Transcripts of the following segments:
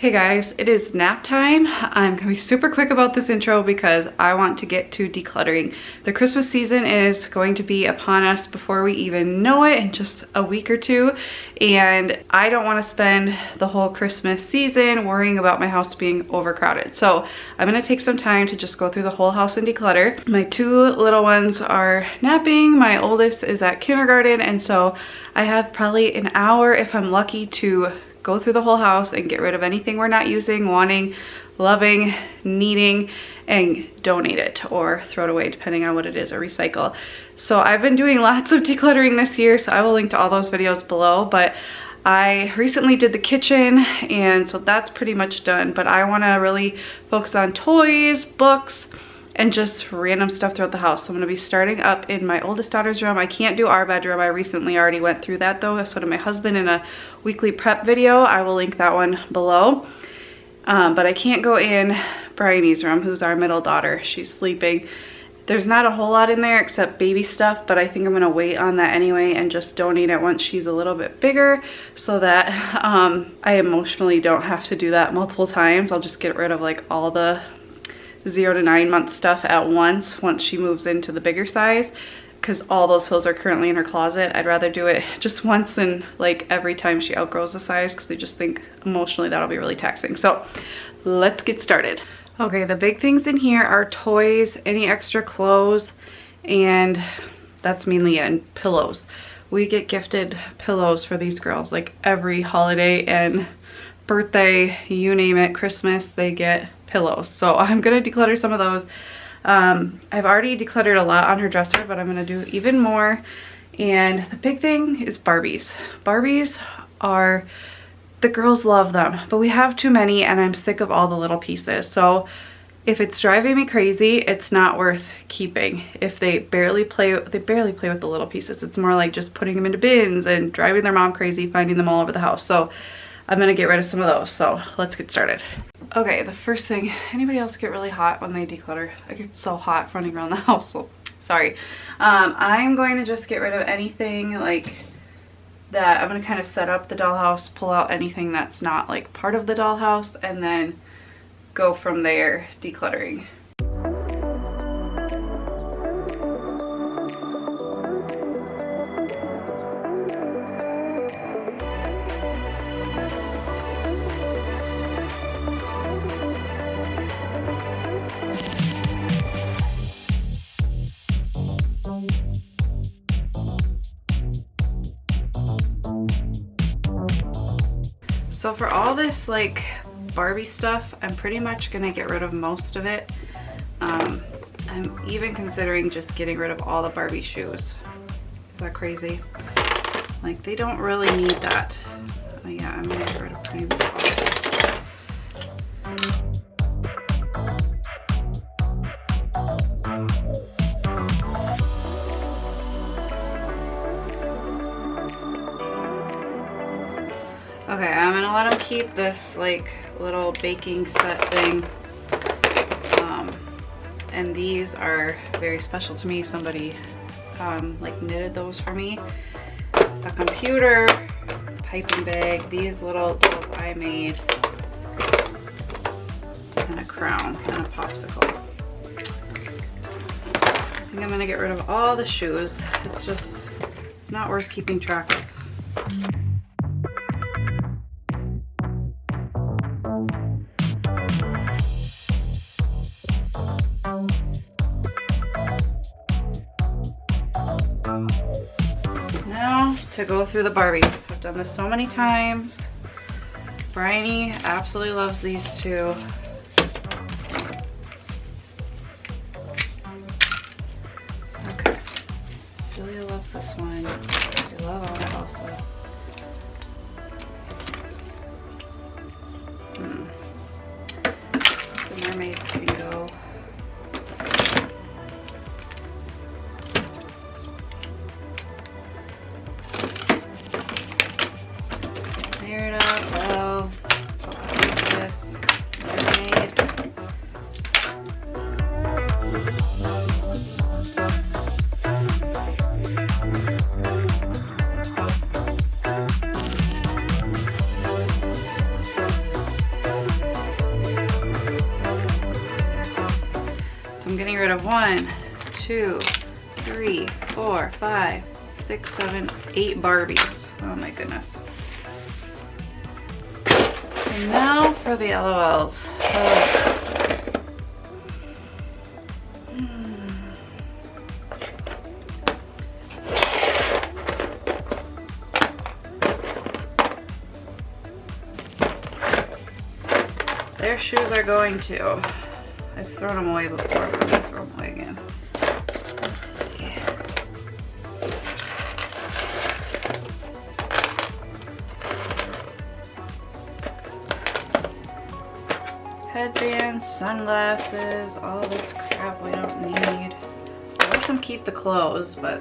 Hey guys, it is nap time. I'm gonna be super quick about this intro because I want to get to decluttering. The Christmas season is going to be upon us before we even know it in just a week or two. And I don't want to spend the whole Christmas season worrying about my house being overcrowded. So I'm gonna take some time to just go through the whole house and declutter. My two little ones are napping. My oldest is at kindergarten. And so I have probably an hour if I'm lucky to go through the whole house and get rid of anything we're not using, wanting, loving, needing, and donate it or throw it away depending on what it is, or recycle. So I've been doing lots of decluttering this year, so I will link to all those videos below, but I recently did the kitchen and so that's pretty much done, but I want to really focus on toys, books, and just random stuff throughout the house. So I'm gonna be starting up in my oldest daughter's room. I can't do our bedroom. I recently already went through that though. So did my husband in a weekly prep video. I will link that one below. But I can't go in Bryony's room, who's our middle daughter. She's sleeping. There's not a whole lot in there except baby stuff, but I think I'm gonna wait on that anyway and just donate it once she's a little bit bigger so that I emotionally don't have to do that multiple times. I'll just get rid of like all the 0 to 9 month stuff at once she moves into the bigger size, because all those clothes are currently in her closet. I'd rather do it just once than like every time she outgrows a size, because I just think emotionally that'll be really taxing. So let's get started. Okay, the big things in here are toys, any extra clothes, and that's mainly it, and pillows. We get gifted pillows for these girls like every holiday and birthday, you name it, Christmas, they get pillows. So I'm gonna declutter some of those. I've already decluttered a lot on her dresser, but I'm gonna do even more. And the big thing is Barbies. Barbies are, the girls love them, but we have too many and I'm sick of all the little pieces. So if it's driving me crazy, it's not worth keeping. If they barely play with the little pieces. It's more like just putting them into bins and driving their mom crazy, finding them all over the house. So I'm gonna get rid of some of those, so let's get started. Okay, the first thing, anybody else get really hot when they declutter? I get so hot running around the house, so sorry. I'm going to just get rid of anything like that. I'm gonna kind of set up the dollhouse, pull out anything that's not like part of the dollhouse, and then go from there decluttering. So for all this like Barbie stuff, I'm pretty much gonna get rid of most of it. I'm even considering just getting rid of all the Barbie shoes. Is that crazy? Like, they don't really need that. Oh yeah, I'm gonna get rid of pretty much all of this. Okay, I'm gonna let them keep this like little baking set thing. And these are very special to me. Somebody like knitted those for me. A computer, piping bag, these little dolls I made, and a crown and a popsicle. I think I'm gonna get rid of all the shoes. It's not worth keeping track of. Now to go through the Barbies. I've done this so many times. Bryony absolutely loves these two. Okay. Celia loves this one. I love all that also. The mermaids can go. Clear it up well. This mermaid. rid of 1, 2, 3, 4, 5, 6, 7, 8 Barbies. Oh my goodness. And now for the LOLs. Oh. Their shoes are going to. I've thrown them away before, but I'm gonna throw them away again. Let's see. Headbands, sunglasses, all this crap we don't need. I let them keep the clothes, but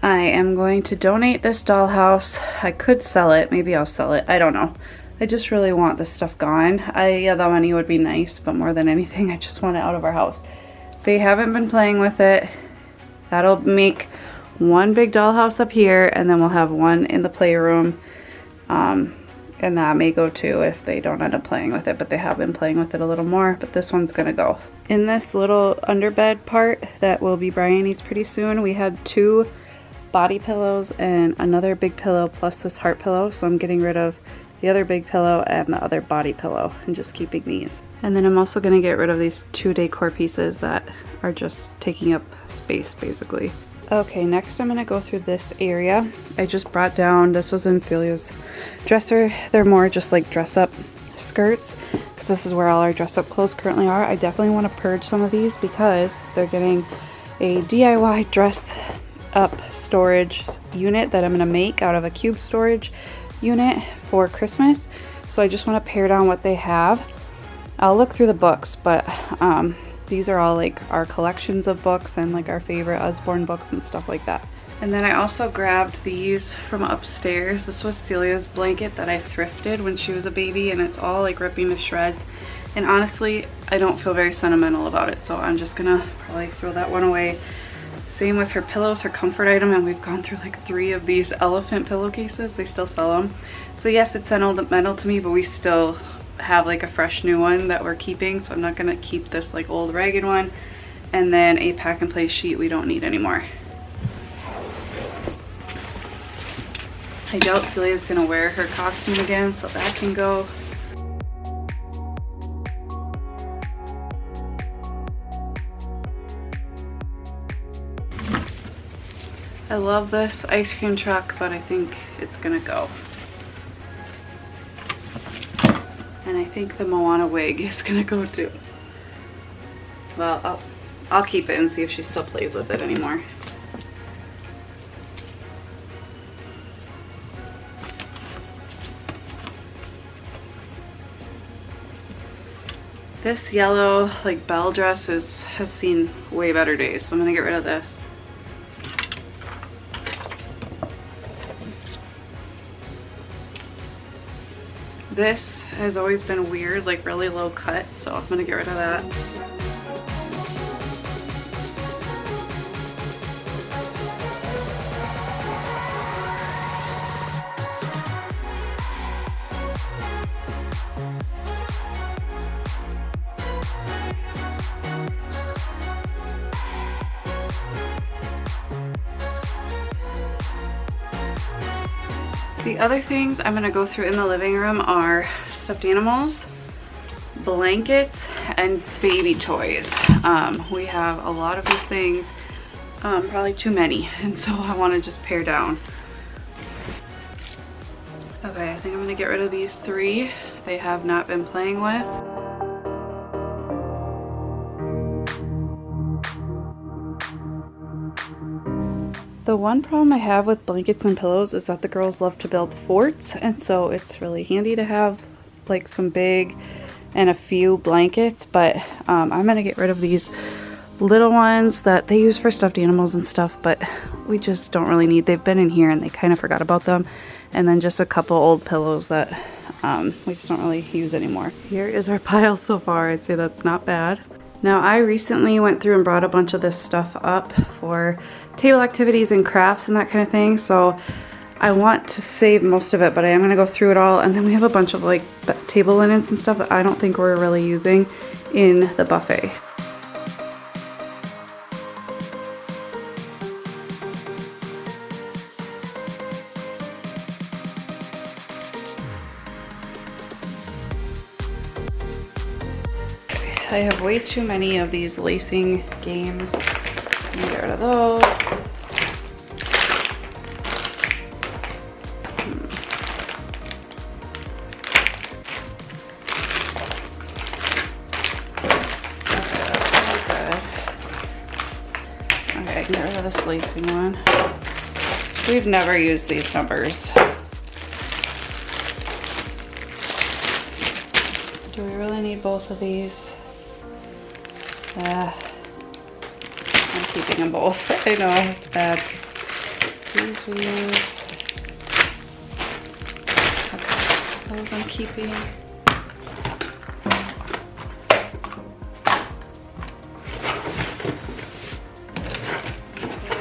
I am going to donate this dollhouse. I could sell it. Maybe I'll sell it. I don't know. I just really want this stuff gone. Yeah, the money would be nice, but more than anything, I just want it out of our house. They haven't been playing with it. That'll make one big dollhouse up here, and then we'll have one in the playroom. And that may go too if they don't end up playing with it, but they have been playing with it a little more, but this one's gonna go. In this little underbed part that will be Bryony's pretty soon, we had 2 body pillows and another big pillow plus this heart pillow, so I'm getting rid of the other big pillow and the other body pillow and just keeping these. And then I'm also going to get rid of these 2 decor pieces that are just taking up space basically. Okay, next I'm going to go through this area. I just brought down, this was in Celia's dresser. They're more just like dress up skirts because this is where all our dress up clothes currently are. I definitely want to purge some of these because they're getting a DIY dress up storage unit that I'm going to make out of a cube storage unit for Christmas. So I just want to pare down what they have. I'll look through the books, but these are all like our collections of books and like our favorite Usborne books and stuff like that. And then I also grabbed these from upstairs. This was Celia's blanket that I thrifted when she was a baby, and it's all like ripping to shreds. And honestly, I don't feel very sentimental about it, so I'm just gonna probably throw that one away. Same with her pillows, her comfort item, and we've gone through like 3 of these elephant pillowcases. They still sell them. So yes, it's sentimental to me, but we still have like a fresh new one that we're keeping, so I'm not gonna keep this like old ragged one. And then a pack and play sheet we don't need anymore. I doubt Celia's gonna wear her costume again, so that can go. I love this ice cream truck, but I think it's gonna go. And I think the Moana wig is gonna go too. Well, I'll keep it and see if she still plays with it anymore. This yellow like bell dress has seen way better days, so I'm gonna get rid of this. This has always been weird, like really low cut, so I'm gonna get rid of that. The other things I'm gonna go through in the living room are stuffed animals, blankets, and baby toys. We have a lot of these things, probably too many, and so I wanna just pare down. Okay, I think I'm gonna get rid of these 3 they have not been playing with. The one problem I have with blankets and pillows is that the girls love to build forts, and so it's really handy to have like some big and a few blankets, but I'm gonna get rid of these little ones that they use for stuffed animals and stuff, but we just don't really need. They've been in here and they kind of forgot about them, and then just a couple old pillows that we just don't really use anymore. Here is our pile so far. I'd say that's not bad. Now I recently went through and brought a bunch of this stuff up for table activities and crafts and that kind of thing, so I want to save most of it, but I am going to go through it all. And then we have a bunch of like table linens and stuff that I don't think we're really using in the buffet. I have way too many of these lacing games. I'm gonna get rid of those. Okay, I can get rid of this lacing one. We've never used these numbers. Do we really need both of these? I'm keeping them both. I know, it's bad. These we use. Okay, those I'm keeping.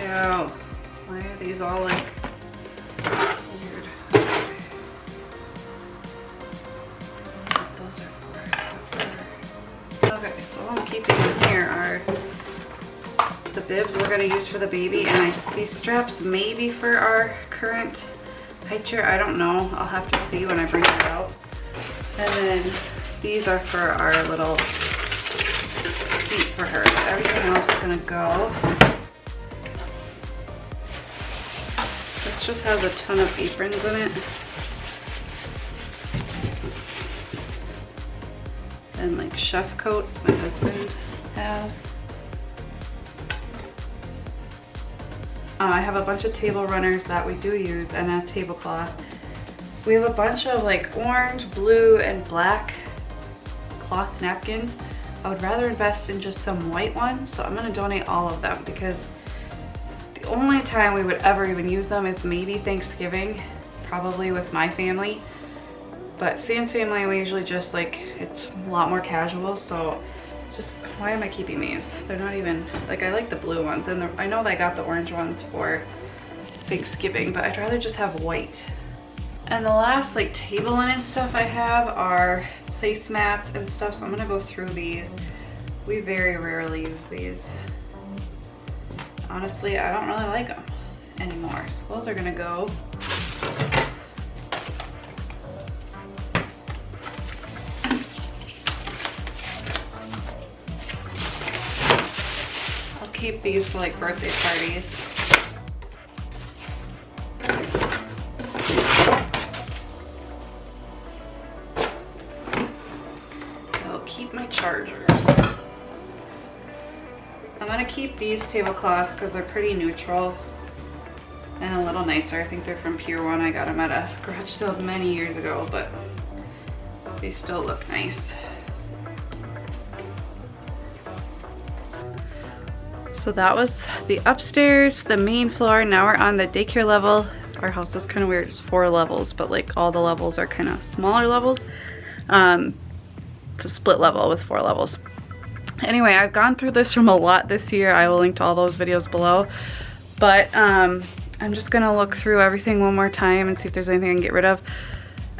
Ew. Why are these all like weird? Those are for. Okay, so what I'm keeping in here are the bibs we're going to use for the baby, and these straps maybe for our current high chair. I don't know. I'll have to see when I bring it out. And then these are for our little seat for her. Everything else is going to go. This just has a ton of aprons in it. And like chef coats my husband has. I have a bunch of table runners that we do use and a tablecloth. We have a bunch of like orange, blue, and black cloth napkins. I would rather invest in just some white ones, so I'm gonna donate all of them because the only time we would ever even use them is maybe Thanksgiving, probably with my family. But Sam's family, we usually just like, it's a lot more casual, so just, why am I keeping these? They're not even, like I like the blue ones, and I know I got the orange ones for Thanksgiving, but I'd rather just have white. And the last like table linen stuff I have are placemats and stuff, so I'm gonna go through these. We very rarely use these. Honestly, I don't really like them anymore, so those are gonna go. Keep these for like birthday parties. I'll keep my chargers. I'm gonna keep these tablecloths because they're pretty neutral and a little nicer. I think they're from Pier 1. I got them at a garage sale many years ago, but they still look nice. So that was the upstairs, the main floor. Now we're on the daycare level. Our house is kind of weird, it's 4 levels, but like all the levels are kind of smaller levels. It's a split level with 4 levels. Anyway, I've gone through this room a lot this year. I will link to all those videos below. But I'm just gonna look through everything one more time and see if there's anything I can get rid of,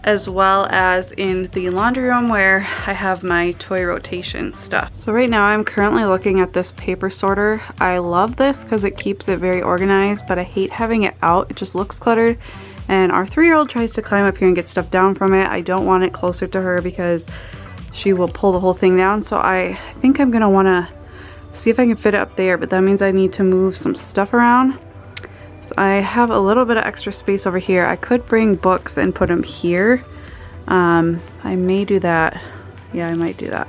as well as in the laundry room where I have my toy rotation stuff. So right now I'm currently looking at this paper sorter. I love this because it keeps it very organized, but I hate having it out. It just looks cluttered. And our 3-year-old tries to climb up here and get stuff down from it. I don't want it closer to her because she will pull the whole thing down. So I think I'm gonna wanna see if I can fit it up there, but that means I need to move some stuff around. So I have a little bit of extra space over here. I could bring books and put them here. I may do that. Yeah, I might do that.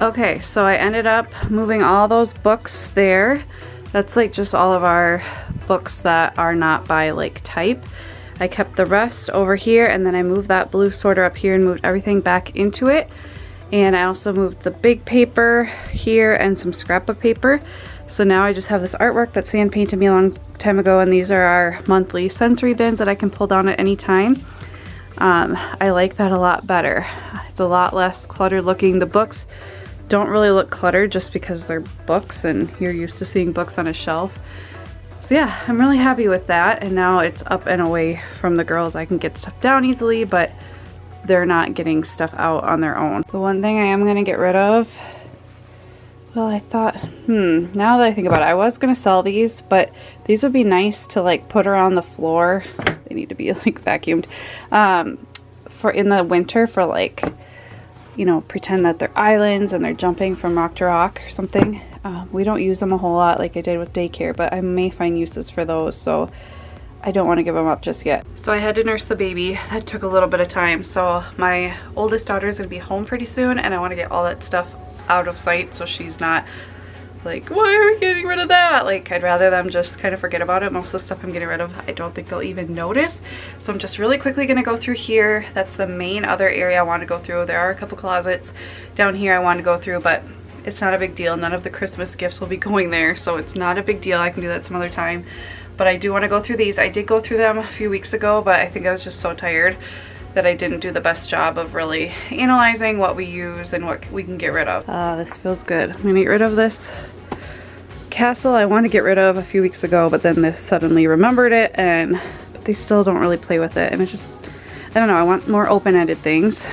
Okay, so I ended up moving all those books there. That's like just all of our books that are not by like type. I kept the rest over here, and then I moved that blue sorter up here and moved everything back into it. And I also moved the big paper here and some scrapbook paper. So now I just have this artwork that Sam painted me a long time ago, and these are our monthly sensory bins that I can pull down at any time. I like that a lot better. It's a lot less cluttered looking. The books don't really look cluttered just because they're books and you're used to seeing books on a shelf. So yeah, I'm really happy with that, and now it's up and away from the girls. I can get stuff down easily, but they're not getting stuff out on their own. The one thing I am gonna get rid of, well, I thought, now that I think about it, I was gonna sell these, but these would be nice to like put around the floor. They need to be like vacuumed for in the winter, for like, you know, pretend that they're islands and they're jumping from rock to rock or something. We don't use them a whole lot like I did with daycare, but I may find uses for those, so I don't want to give them up just yet. So I had to nurse the baby. That took a little bit of time. So my oldest daughter is going to be home pretty soon, and I want to get all that stuff out of sight so she's not like, why are we getting rid of that? Like, I'd rather them just kind of forget about it. Most of the stuff I'm getting rid of, I don't think they'll even notice. So I'm just really quickly going to go through here. That's the main other area I want to go through. There are a couple closets down here I want to go through, but it's not a big deal. None of the Christmas gifts will be going there, so it's not a big deal. I can do that some other time. But I do want to go through these. I did go through them a few weeks ago, but I think I was just so tired that I didn't do the best job of really analyzing what we use and what we can get rid of. This feels good. I'm gonna get rid of this castle I wanted to get rid of a few weeks ago, but then this suddenly remembered it, but they still don't really play with it, and it's just, I don't know, I want more open-ended things.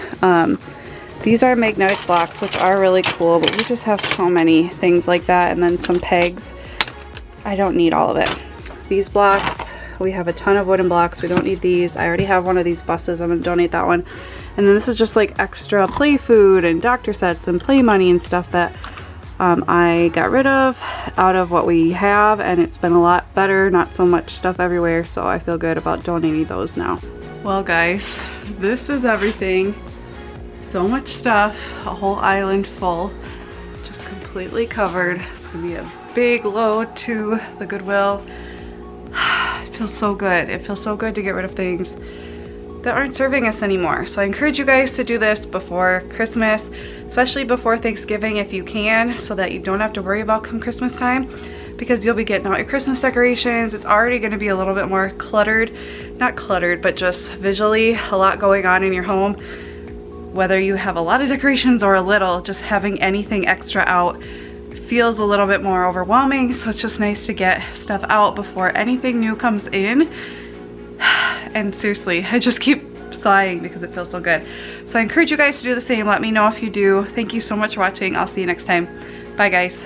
These are magnetic blocks, which are really cool, but we just have so many things like that, and then some pegs. I don't need all of it. These blocks, we have a ton of wooden blocks. We don't need these. I already have one of these buses. I'm gonna donate that one. And then this is just like extra play food and doctor sets and play money and stuff that I got rid of out of what we have, and it's been a lot better, not so much stuff everywhere, so I feel good about donating those now. Well guys, this is everything. So much stuff, a whole island full, just completely covered. It's gonna be a big load to the Goodwill. It feels so good. It feels so good to get rid of things that aren't serving us anymore. So I encourage you guys to do this before Christmas, especially before Thanksgiving if you can, so that you don't have to worry about come Christmas time, because you'll be getting out your Christmas decorations. It's already going to be a little bit more cluttered, not cluttered, but just visually a lot going on in your home. Whether you have a lot of decorations or a little, just having anything extra out feels a little bit more overwhelming, so it's just nice to get stuff out before anything new comes in. And seriously, I just keep sighing because it feels so good. So I encourage you guys to do the same. Let me know if you do. Thank you so much for watching. I'll see you next time. Bye guys.